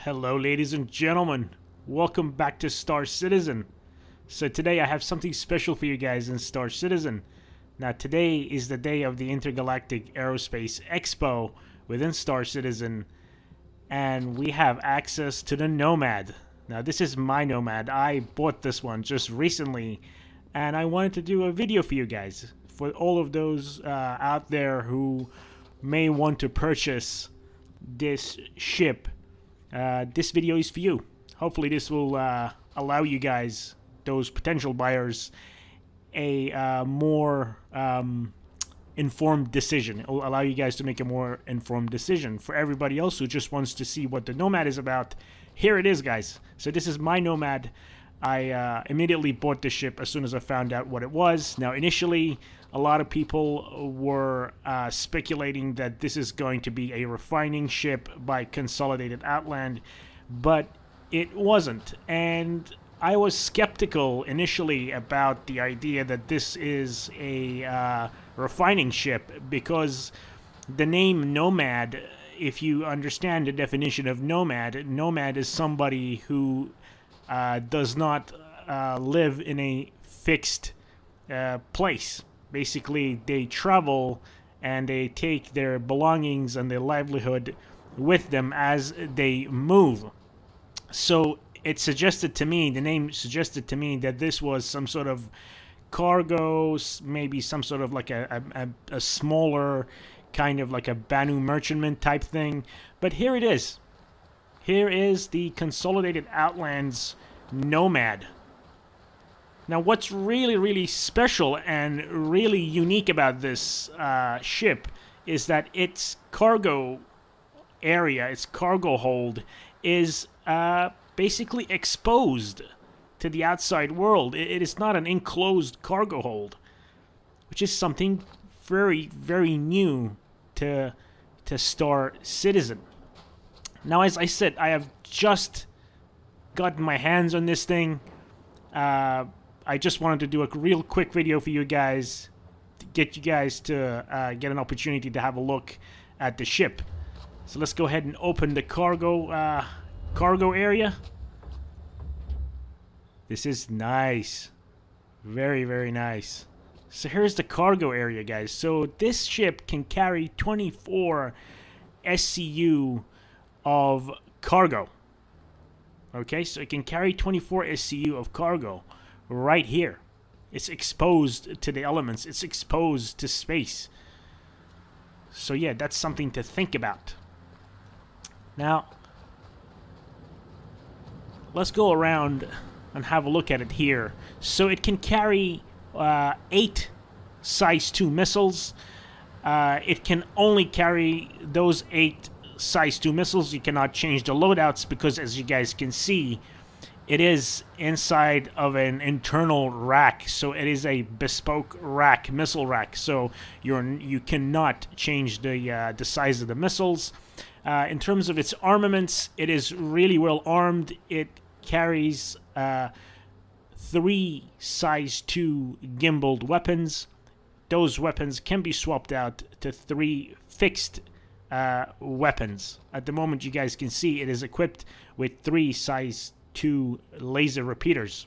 Hello ladies and gentlemen, welcome back to Star Citizen. So today I have something special for you guys in Star Citizen. Now today is the day of the Intergalactic Aerospace Expo within Star Citizen, and we have access to the Nomad. Now this is my Nomad. I bought this one just recently and I wanted to do a video for you guys, for all of those out there who may want to purchase this ship. This video is for you. Hopefully this will allow you guys, those potential buyers, a more informed decision. It will allow you guys to make a more informed decision. For everybody else who just wants to see what the Nomad is about, here it is, guys. So this is my Nomad. I immediately bought this ship as soon as I found out what it was. Now initially a lot of people were speculating that this is going to be a refining ship by Consolidated Outland, but it wasn't. And I was skeptical initially about the idea that this is a refining ship, because the name Nomad, if you understand the definition of Nomad, Nomad is somebody who does not live in a fixed place. Basically, they travel and they take their belongings and their livelihood with them as they move. So it suggested to me, the name suggested to me that this was some sort of cargo, maybe some sort of like a smaller kind of like a Banu merchantman type thing. But here it is. Here is the Consolidated Outlands Nomad. Now what's really special and really unique about this ship is that its cargo area, its cargo hold, is basically exposed to the outside world. It is not an enclosed cargo hold, which is something very new to Star Citizen. Now, as I said, I have just gotten my hands on this thing. I just wanted to do a real quick video for you guys, to get you guys to get an opportunity to have a look at the ship. So let's go ahead and open the cargo area. This is nice. Very nice. So here's the cargo area, guys. So this ship can carry 24 SCU of cargo. Okay, so it can carry 24 SCU of cargo right here. It's exposed to the elements. It's exposed to space. So yeah, that's something to think about. Now, let's go around and have a look at it here. So it can carry 8 size 2 missiles. It can only carry those 8 size 2 missiles. You cannot change the loadouts because, as you guys can see, it is inside of an internal rack. So it is a bespoke rack, missile rack. So you cannot change the size of the missiles. In terms of its armaments, it is really well armed. It carries 3 size 2 gimbaled weapons. Those weapons can be swapped out to 3 fixed weapons. At the moment, you guys can see it is equipped with 3 size 2 laser repeaters.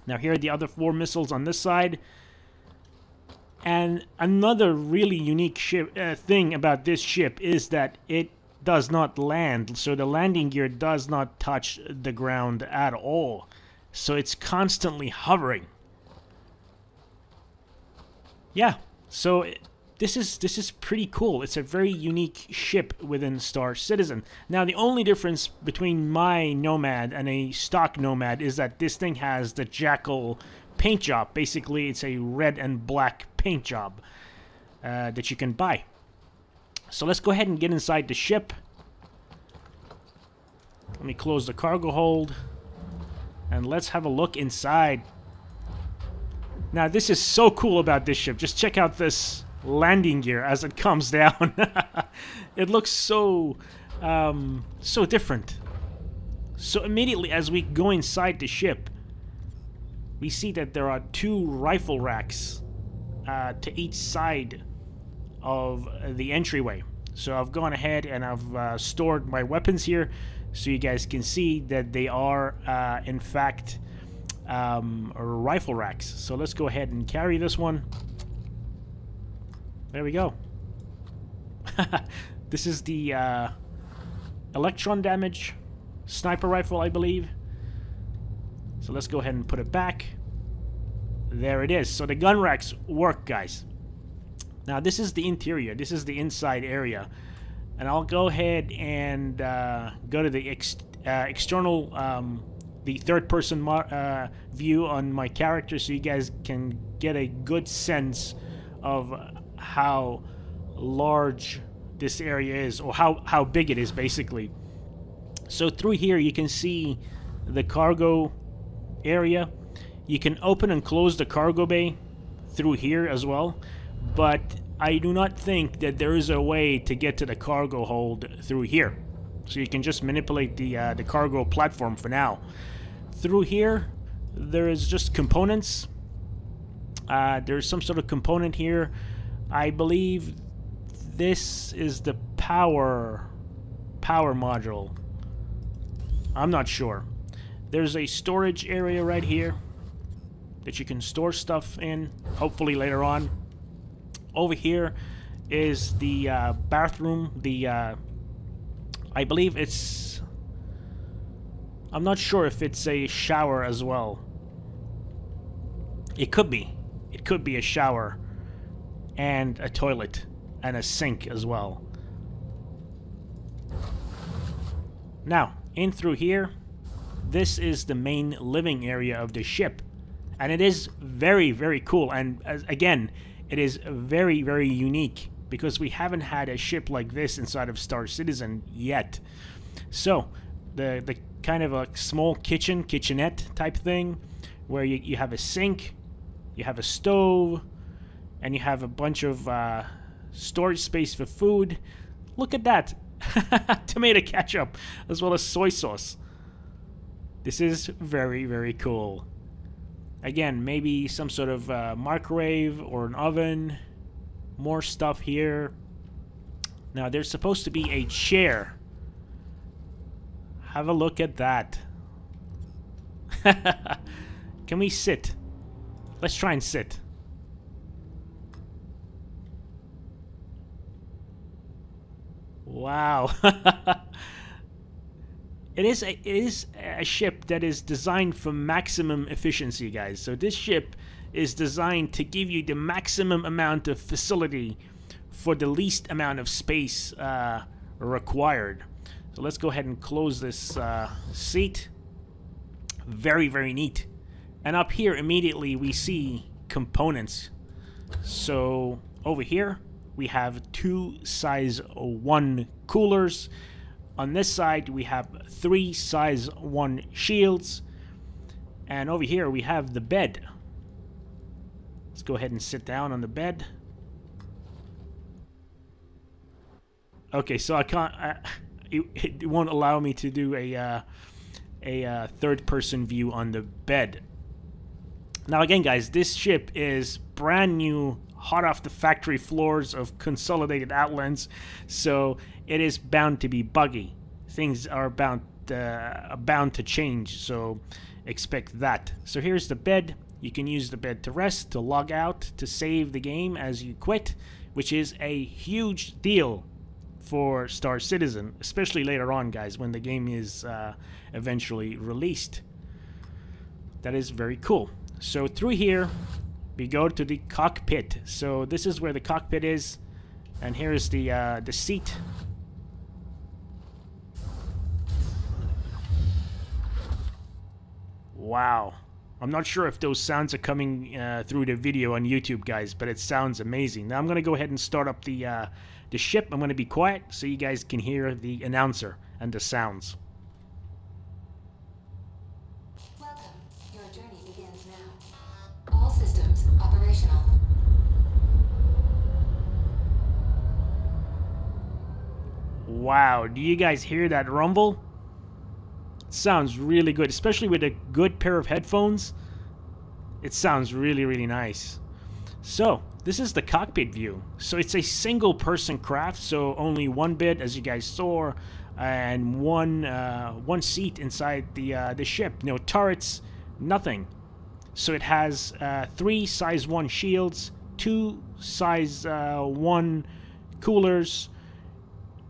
Now here are the other 4 missiles on this side. And another really unique thing about this ship is that it does not land. So the landing gear does not touch the ground at all. So it's constantly hovering. Yeah, so this is pretty cool. It's a very unique ship within Star Citizen. Now, the only difference between my Nomad and a stock Nomad is that this thing has the Jackal paint job. Basically, it's a red and black paint job that you can buy. So let's go ahead and get inside the ship. Let me close the cargo hold, and let's have a look inside. Now, this is so cool about this ship. Just check out this landing gear as it comes down. It looks so different. So immediately as we go inside the ship, we see that there are 2 rifle racks to each side of the entryway. So I've gone ahead and I've stored my weapons here. so you guys can see that they are in fact rifle racks. So let's go ahead and carry this one. There we go. This is the electron damage sniper rifle, I believe. So let's go ahead and put it back. There it is. So the gun racks work, guys. Now this is the interior. This is the inside area. And I'll go ahead and go to the external, the third-person view on my character, so you guys can get a good sense of how large this area is, or how big it is, basically. So through here you can see the cargo area. You can open and close the cargo bay through here as well, but I do not think that there is a way to get to the cargo hold through here. So you can just manipulate the cargo platform for now. Through here, there is just components. There's some sort of component here. I believe this is the power module. I'm not sure. There's a storage area right here that you can store stuff in, hopefully later on. Over here is the bathroom. I believe it's... I'm not sure if it's a shower as well. It could be. It could be a shower and a toilet and a sink as well. Now, in through here, this is the main living area of the ship. And it is very, very cool. And again, it is very, very unique because we haven't had a ship like this inside of Star Citizen yet. So, the kind of a small kitchenette type thing where you have a sink, you have a stove, and you have a bunch of storage space for food. Look at that. Tomato ketchup as well as soy sauce. This is very, very cool. Again, maybe some sort of microwave or an oven. More stuff here. Now, there's supposed to be a chair. Have a look at that. Can we sit? Let's try and sit. Wow. It is a ship that is designed for maximum efficiency, guys. So this ship is designed to give you the maximum amount of facility for the least amount of space required. So let's go ahead and close this seat. Very, very neat. And up here immediately we see components. So over here we have 2 size 1 coolers. On this side, we have 3 size 1 shields. And over here, we have the bed. Let's go ahead and sit down on the bed. Okay, so I can't... it won't allow me to do a third-person view on the bed. Now again, guys, this ship is brand new, hot off the factory floors of Consolidated Outlands, so it is bound to be buggy. Things are bound to change, so expect that. So here's the bed. You can use the bed to rest, to log out, to save the game as you quit, which is a huge deal for Star Citizen, especially later on, guys, when the game is eventually released. That is very cool. So through here, we go to the cockpit. So this is where the cockpit is, and here's the seat. Wow. I'm not sure if those sounds are coming through the video on YouTube, guys, but it sounds amazing. Now I'm going to go ahead and start up the ship. I'm going to be quiet so you guys can hear the announcer and the sounds. Welcome. Your journey begins now. All systems operational. Wow, do you guys hear that rumble? It sounds really good, especially with a good pair of headphones. It sounds really, really nice. So, this is the cockpit view. So it's a single person craft, so only one bed, as you guys saw. and one seat inside the ship. No turrets, nothing. So it has 3 size 1 shields, 2 size 1 coolers,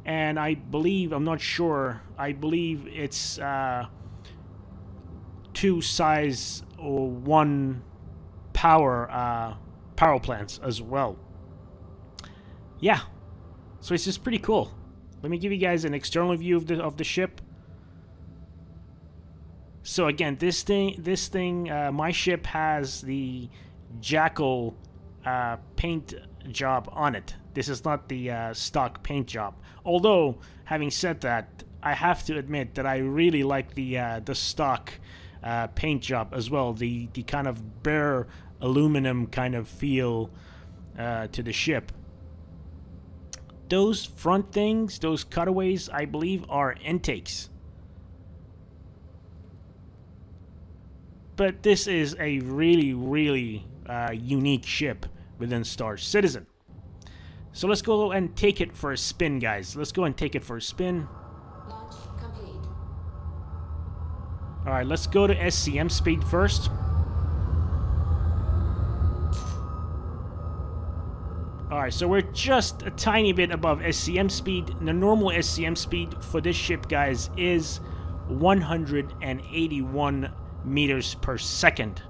and I believe, I'm not sure, I believe it's 2 size 1 power plants as well. Yeah, so it's just pretty cool. Let me give you guys an external view of the ship. So again, this thing, my ship has the Jackal paint job on it. This is not the stock paint job. Although, having said that, I have to admit that I really like the stock paint job as well. The kind of bare aluminum kind of feel to the ship. Those front things, those cutaways, I believe are intakes. But this is a really, really unique ship within Star Citizen. So let's go and take it for a spin, guys. Let's go and take it for a spin. Launch complete. Alright, let's go to Scm Speed first. Alright, so we're just a tiny bit above Scm Speed. The normal Scm Speed for this ship, guys, is 181 meters per second.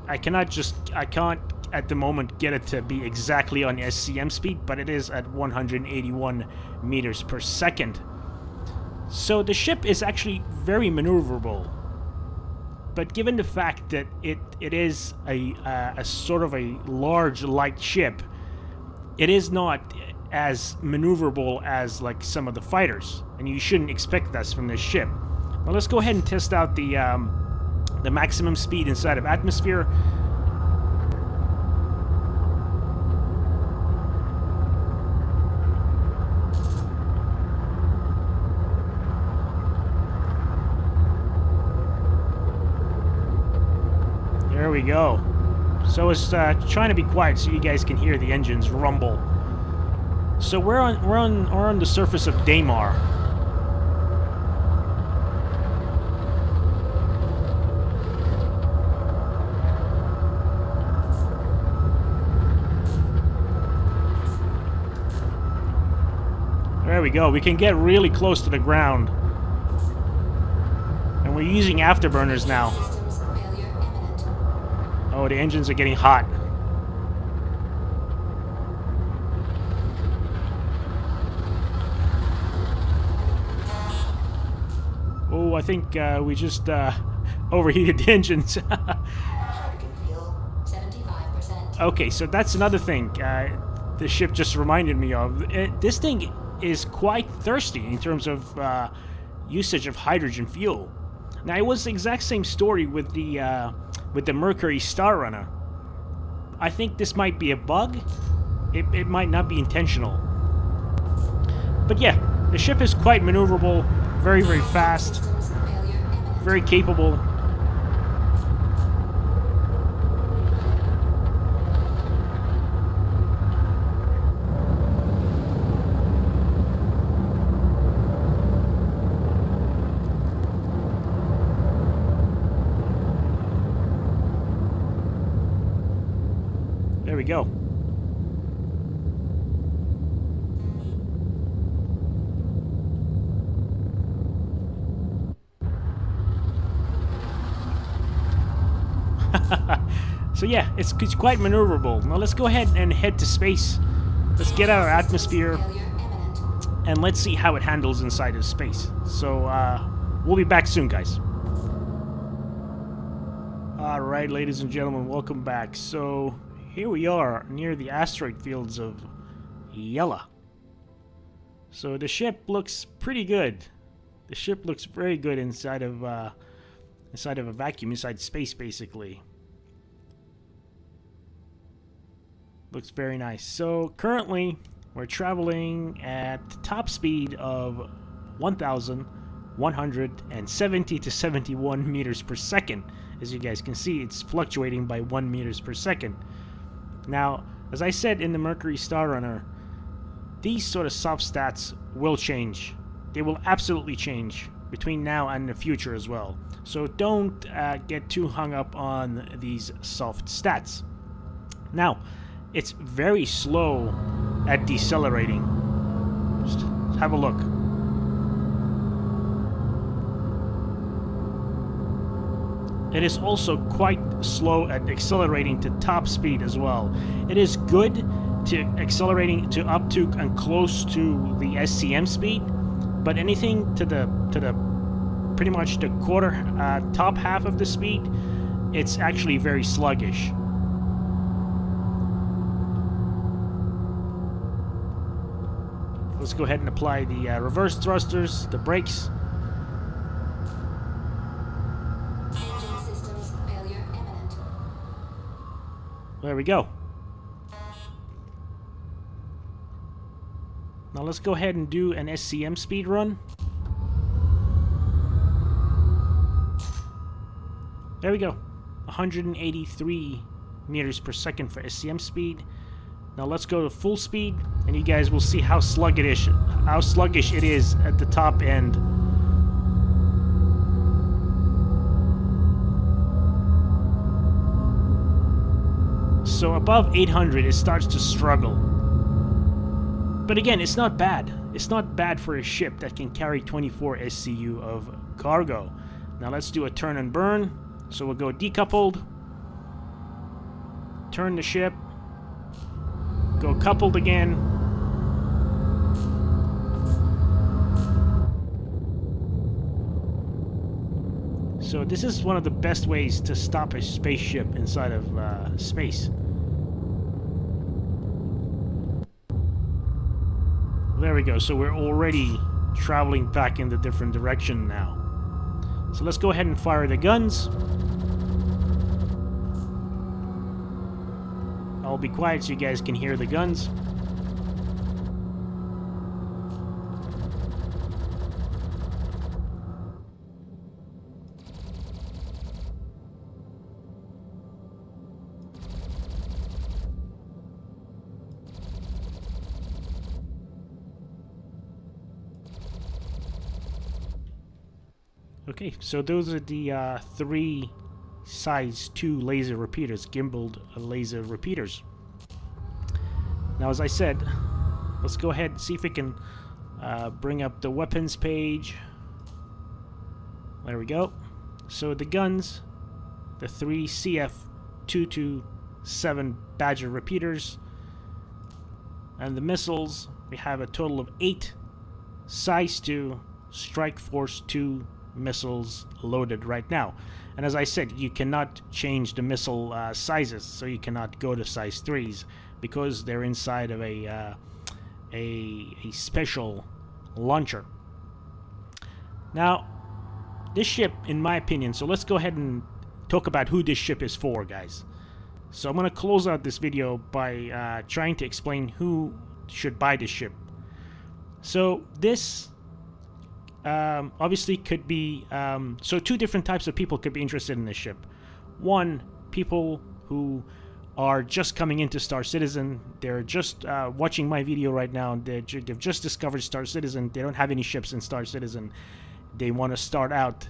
I can't at the moment get it to be exactly on Scm Speed, but it is at 181 meters per second. So the ship is actually very maneuverable. But given the fact that it is a sort of a large light ship, it is not as maneuverable as like some of the fighters, and you shouldn't expect that from this ship. Well, let's go ahead and test out the maximum speed inside of atmosphere. There we go. So it's trying to be quiet so you guys can hear the engines rumble. So we're on the surface of Daymar. There we go. We can get really close to the ground. And we're using afterburners now. Oh, the engines are getting hot. Oh, I think we just overheated the engines. Okay, so that's another thing the ship just reminded me of. This thing is quite thirsty in terms of usage of hydrogen fuel. Now, it was the exact same story with the Mercury Star Runner. I think this might be a bug. It might not be intentional. But yeah, the ship is quite maneuverable, very, very fast, very capable. There we go. So yeah, it's quite maneuverable. Now let's go ahead and head to space. Let's get out of our atmosphere and let's see how it handles inside of space. So we'll be back soon, guys. Alright, ladies and gentlemen, welcome back. So here we are near the asteroid fields of Yela. So the ship looks pretty good. The ship looks very good inside of a vacuum, inside space, basically. Looks very nice. So currently we're traveling at top speed of 1,170 to 71 meters per second. As you guys can see, it's fluctuating by 1 meters per second. Now, as I said in the Mercury Star Runner, these sort of soft stats will change They will absolutely change between now and the future as well. So don't get too hung up on these soft stats. Now, it's very slow at decelerating. Just have a look. It is also quite slow at accelerating to top speed as well. It is good to accelerating to up to and close to the SCM speed, but anything to the pretty much the quarter top half of the speed, it's actually very sluggish. Let's go ahead and apply the reverse thrusters, the brakes. Engine systems failure imminent. There we go. Now let's go ahead and do an SCM speed run. There we go. 183 meters per second for SCM speed. Now let's go to full speed, and you guys will see how sluggish it is at the top end. So above 800, it starts to struggle. But again, it's not bad. It's not bad for a ship that can carry 24 SCU of cargo. Now let's do a turn and burn. So we'll go decoupled, turn the ship, go coupled again. So this is one of the best ways to stop a spaceship inside of space. There we go. So we're already traveling back in the different direction now. So let's go ahead and fire the guns. I'll be quiet so you guys can hear the guns. Okay, so those are the 3 size 2 laser repeaters, gimbaled laser repeaters. Now, as I said, let's go ahead and see if we can bring up the weapons page. There we go. So the guns, the 3 CF227 Badger repeaters, and the missiles, we have a total of 8 size 2 Strike Force 2 missiles loaded right now. And as I said, you cannot change the missile sizes, so you cannot go to size 3s because they're inside of a special launcher. Now, this ship, in my opinion, so let's go ahead and talk about who this ship is for, guys. So I'm going to close out this video by trying to explain who should buy this ship. So this obviously could be so 2 different types of people could be interested in this ship. One, people who are just coming into Star Citizen. They're just watching my video right now. They've just discovered Star Citizen. They don't have any ships in Star Citizen. They want to start out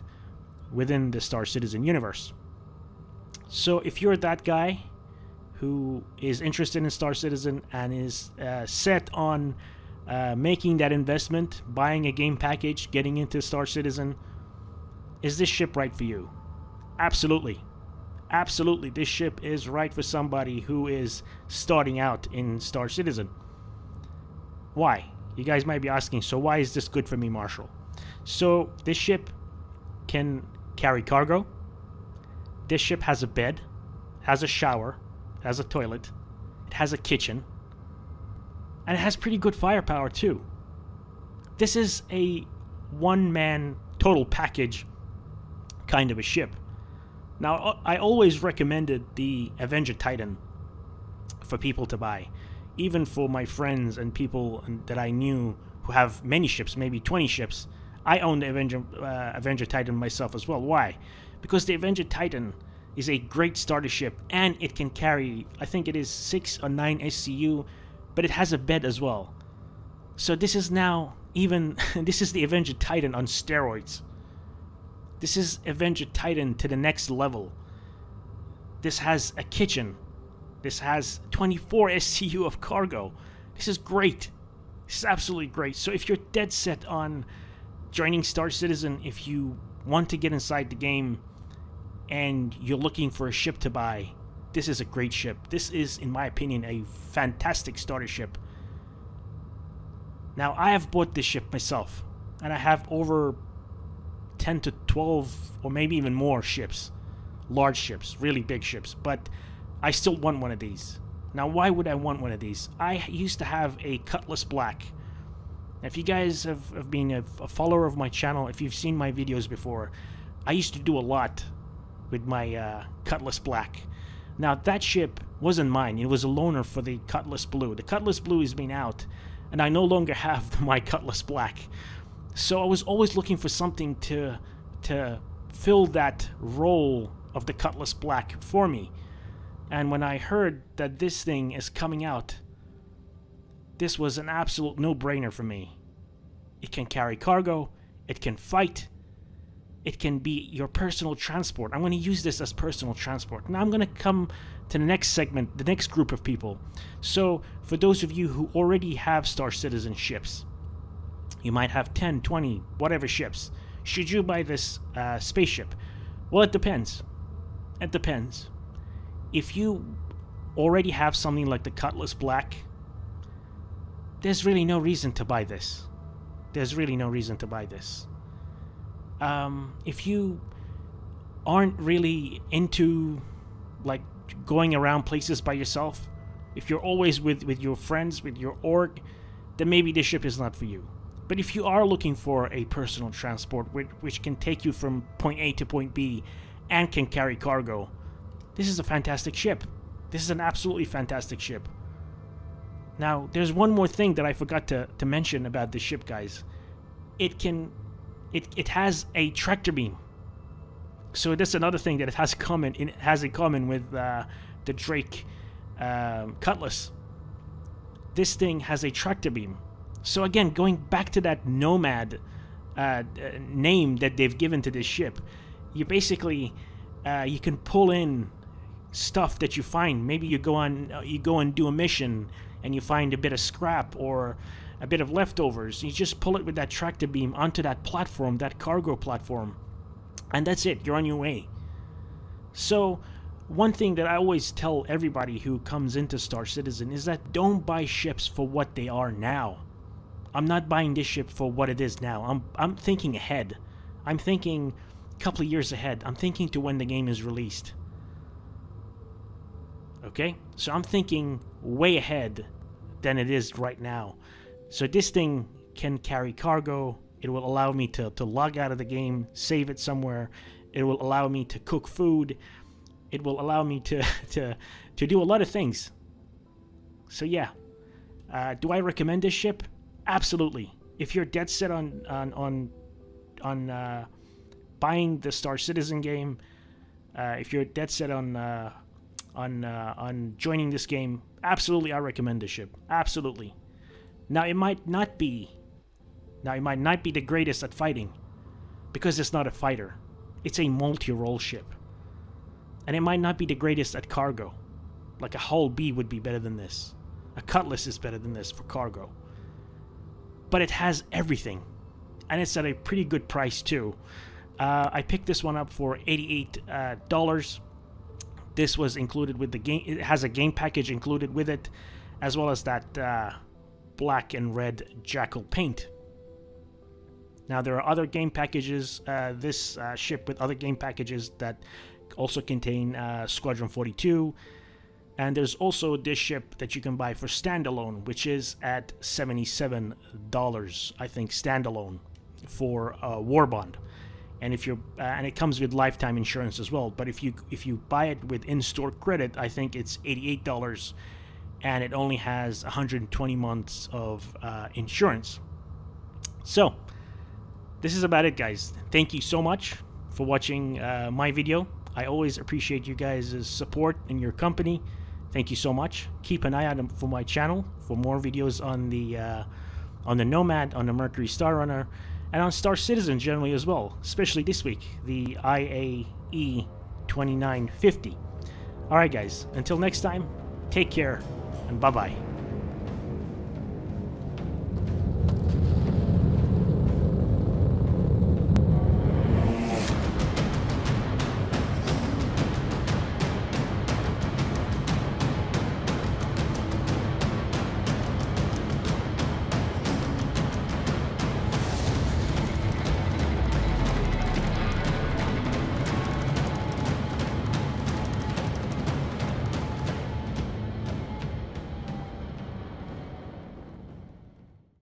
within the Star Citizen universe. So if you're that guy who is interested in Star Citizen and is set on making that investment, buying a game package, getting into Star Citizen, is this ship right for you? Absolutely. Absolutely, this ship is right for somebody who is starting out in Star Citizen. Why? You guys might be asking, so why is this good for me, Marshall? So this ship can carry cargo. This ship has a bed, has a shower, has a toilet, it has a kitchen, and it has pretty good firepower too. This is a one-man total package kind of a ship. Now, I always recommended the Avenger Titan for people to buy, even for my friends and people that I knew who have many ships, maybe 20 ships. I own the Avenger Titan myself as well. Why? Because the Avenger Titan is a great starter ship, and it can carry, I think it is 6 or 9 SCU, but it has a bed as well. So this is now even this is the Avenger Titan on steroids. This is Avenger Titan to the next level. This has a kitchen. This has 24 SCU of cargo. This is great. This is absolutely great. So if you're dead set on joining Star Citizen, if you want to get inside the game and you're looking for a ship to buy, this is a great ship. This is, in my opinion, a fantastic starter ship. Now, I have bought this ship myself, and I have over 10 to 12 or maybe even more ships. Large ships, really big ships, but I still want one of these. Now, why would I want one of these? I used to have a Cutlass Black. If you guys have been a follower of my channel, if you've seen my videos before, I used to do a lot with my Cutlass Black. Now, that ship wasn't mine. It was a loaner for the Cutlass Blue. The Cutlass Blue has been out, and I no longer have my Cutlass Black. So I was always looking for something to fill that role of the Cutlass Black for me. And when I heard that this thing is coming out, this was an absolute no-brainer for me. It can carry cargo, it can fight, it can be your personal transport. I'm going to use this as personal transport. Now I'm going to come to the next segment, the next group of people. So for those of you who already have Star Citizen ships, you might have 10, 20, whatever ships. Should you buy this spaceship? Well, it depends. It depends. If you already have something like the Cutlass Black, there's really no reason to buy this. There's really no reason to buy this. If you aren't really into like going around places by yourself, if you're always with your friends, with your org, then maybe this ship is not for you. But if you are looking for a personal transport which can take you from point A to point B and can carry cargo, this is a fantastic ship. This is an absolutely fantastic ship. Now, there's one more thing that I forgot to mention about this ship, guys. It has a tractor beam. So that's another thing that it has in common with the Drake Cutlass. This thing has a tractor beam. So again, going back to that Nomad name that they've given to this ship, you basically you can pull in stuff that you find. Maybe you go and do a mission and you find a bit of scrap or a bit of leftovers. You just pull it with that tractor beam onto that platform, that cargo platform, and that's it. You're on your way. So one thing that I always tell everybody who comes into Star Citizen is that don't buy ships for what they are now. I'm not buying this ship for what it is now. I'm thinking ahead. I'm thinking a couple of years ahead. I'm thinking to when the game is released. Okay? So I'm thinking way ahead than it is right now. So this thing can carry cargo. It will allow me to log out of the game, save it somewhere. It will allow me to cook food. It will allow me to do a lot of things. So yeah. Do I recommend this ship? Absolutely. If you're dead set on buying the Star Citizen game, if you're dead set on joining this game, absolutely I recommend this ship. Absolutely. Now it might not be the greatest at fighting, because it's not a fighter. It's a multi-role ship. And it might not be the greatest at cargo. Like a Hull B would be better than this. A Cutlass is better than this for cargo. But it has everything. And it's at a pretty good price too. I picked this one up for $88. This was included with the game. It has a game package included with it, as well as that black and red Jackal paint. Now there are other game packages, this ship with other game packages that also contain Squadron 42, and there's also this ship that you can buy for standalone, which is at $77, I think, standalone for War Bond. And if you're and it comes with lifetime insurance as well. But if you buy it with in-store credit, I think it's $88, and it only has 120 months of insurance. So this is about it, guys. Thank you so much for watching my video. I always appreciate you guys' support and your company. Thank you so much. Keep an eye out for my channel for more videos on the on the Nomad, on the Mercury Star Runner, and on Star Citizen generally as well, especially this week, the IAE 2950. Alright guys, until next time, take care, and bye-bye.